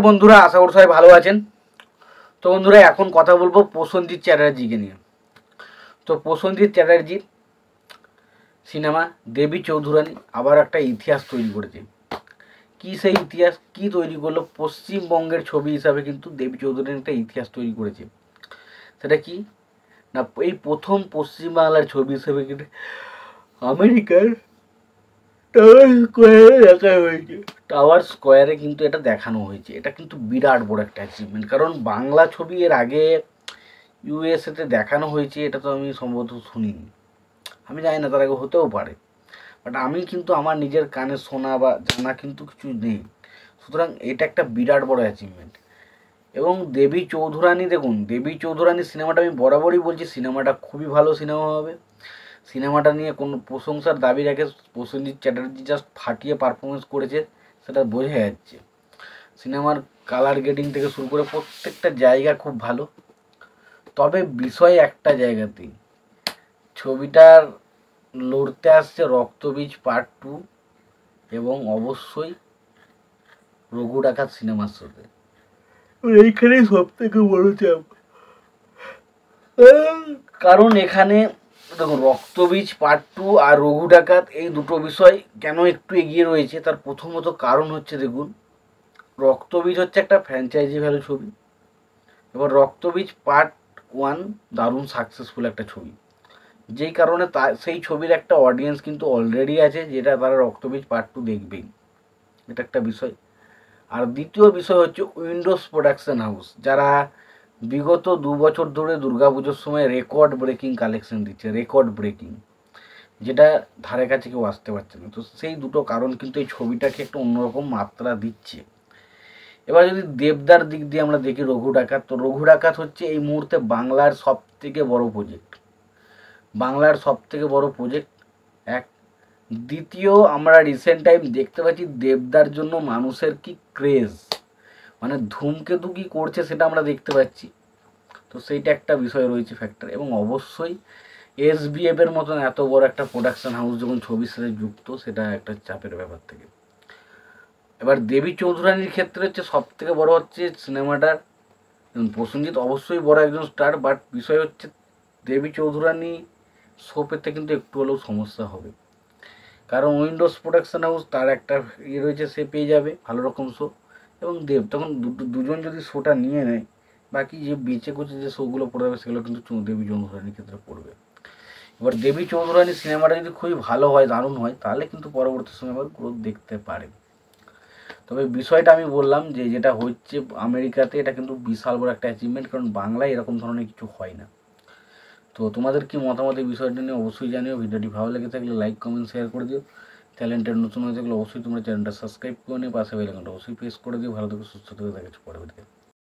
বন্ধুরা, আশা করি সবাই ভালো আছেন। তো বন্ধুরা, এখন কথা বলবো প্রসেনজিৎ চ্যাটার্জিকে নিয়ে। তো প্রসেনজিৎ চ্যাটার্জির সিনেমা দেবী চৌধুরানী আবার একটা ইতিহাস তৈরি করেছে। কি সেই ইতিহাস, কি তৈরি করলো? পশ্চিমবঙ্গের ছবি হিসাবে কিন্তু দেবী চৌধুরানী একটা ইতিহাস তৈরি করেছে। সেটা কি না, এই প্রথম পশ্চিমবাংলার ছবি হিসেবে কিন্তু আমেরিকার টাওয়ার স্কোয়ারে দেখা হয়েছে। টাওয়ার স্কোয়ারে কিন্তু এটা দেখানো হয়েছে। এটা কিন্তু বিরাট বড় একটা অ্যাচিভমেন্ট, কারণ বাংলা ছবি এর আগে ইউএসএতে দেখানো হয়েছে এটা তো আমি সম্ভবত শুনিনি। আমি জানি না, তার আগে হতেও পারে, বাট আমি কিন্তু আমার নিজের কানে শোনা বা জানা কিন্তু কিছু নেই। সুতরাং এটা একটা বিরাট বড় অ্যাচিভমেন্ট। এবং দেবী চৌধুরানী, দেখুন দেবী চৌধুরানী সিনেমাটা আমি বরাবরই বলছি সিনেমাটা খুবই ভালো সিনেমা হবে। সিনেমাটা নিয়ে কোনো প্রশংসার দাবি রেখে প্রসেনজিৎ চ্যাটার্জি জাস্ট ফাটিয়ে পারফরমেন্স করেছে, সেটা বোঝা যাচ্ছে। সিনেমার কালার গ্রেডিং থেকে শুরু করে প্রত্যেকটা জায়গা খুব ভালো। তবে বিষয় একটা জায়গাতেই, ছবিটার লড়তে আসছে রক্তবীজ পার্ট 2 এবং অবশ্যই রঘু ডাকাত সিনেমার সাথে। এইখানেই সব থেকে বড় চাপ, কারণ এখানে দেখুন রক্তবীজ পার্ট 2 আর রঘু ডাকাত এই দুটো বিষয় কেন একটু এগিয়ে রয়েছে, তার প্রথমত কারণ হচ্ছে, দেখুন রক্তবীজ হচ্ছে একটা ফ্র্যাঞ্চাইজি ভ্যালু ছবি। এবার রক্তবীজ পার্ট 1 দারুণ সাকসেসফুল একটা ছবি, যেই কারণে সেই ছবির একটা অডিয়েন্স কিন্তু অলরেডি আছে, যেটা তারা রক্তবীজ পার্ট 2 দেখবেই। এটা একটা বিষয়। আর দ্বিতীয় বিষয় হচ্ছে উইন্ডোজ প্রোডাকশন হাউস, যারা বিগত 2 বছর ধরে দুর্গাপুজোর সময় রেকর্ড ব্রেকিং কালেকশন দিচ্ছে, রেকর্ড ব্রেকিং, যেটা ধারে কাছে কেউ আসতে পারছে না। তো সেই দুটো কারণ কিন্তু এই ছবিটাকে একটা অন্যরকম মাত্রা দিচ্ছে। এবার যদি দেবদার দিক দিয়ে আমরা দেখি রঘু ডাকাত, তো রঘু ডাকাত হচ্ছে এই মুহূর্তে বাংলার সব থেকে বড় প্রজেক্ট। বাংলার সব থেকে বড় প্রজেক্ট এক। দ্বিতীয়, আমরা রিসেন্ট টাইম দেখতে পাচ্ছি দেবদার জন্য মানুষের কি ক্রেজ, মানে ধূমকেতু কি করছে সেটা আমরা দেখতে পাচ্ছি। তো সেইটা একটা বিষয় রয়েছে ফ্যাক্টর। এবং অবশ্যই এসবিএফ এর মতন এত বড় একটা প্রোডাকশন হাউস যখন ছবির সাথে যুক্ত, সেটা একটা চাপের ব্যাপার থেকে। এবার দেবী চৌধুরানীর ক্ষেত্রে হচ্ছে সব থেকে বড় হচ্ছে সিনেমাটার, প্রসেনজিৎ অবশ্যই বড় একজন স্টার, বাট বিষয় হচ্ছে দেবী চৌধুরানী শো পেতে কিন্তু একটু হলেও সমস্যা হবে, কারণ উইন্ডোজ প্রোডাকশন হাউস তার একটা ইয়ে রয়েছে, সে পেয়ে যাবে ভালো রকম শো। এবং দেব তখন দুজন যদি শোটা নিয়ে নেয়, বাকি যে বেঁচে কুচে যে শোগুলো পড়বে সেগুলো কিন্তু দেবী চৌধুরানীর ক্ষেত্রে পড়বে। এবার দেবী চৌধুরানী সিনেমাটা যদি খুবই ভালো হয়, দারুণ হয়, তাহলে কিন্তু পরবর্তী সময় আবার গ্রোথ দেখতে পারে। তবে বিষয়টা আমি বললাম যে যেটা হচ্ছে আমেরিকাতে, এটা কিন্তু বিশাল বড় একটা অ্যাচিভমেন্ট, কারণ বাংলায় এরকম ধরনের কিছু হয় না। তো তোমাদের কি মতামত এই বিষয়টা নিয়ে অবশ্যই জানিও। ভিডিওটি ভালো লেগে থাকলে লাইক কমেন্ট শেয়ার করে দিও। চ্যানেলটা নতুন হয়ে থাকলে অবশ্যই তোমরা চ্যানেলটা সাবস্ক্রাইব করে নিও, পাশে বেল আইকনটা অবশ্যই প্রেস করে দিও। ভালো থেকে সুস্থ থেকে দেখা পরে ভিডিও।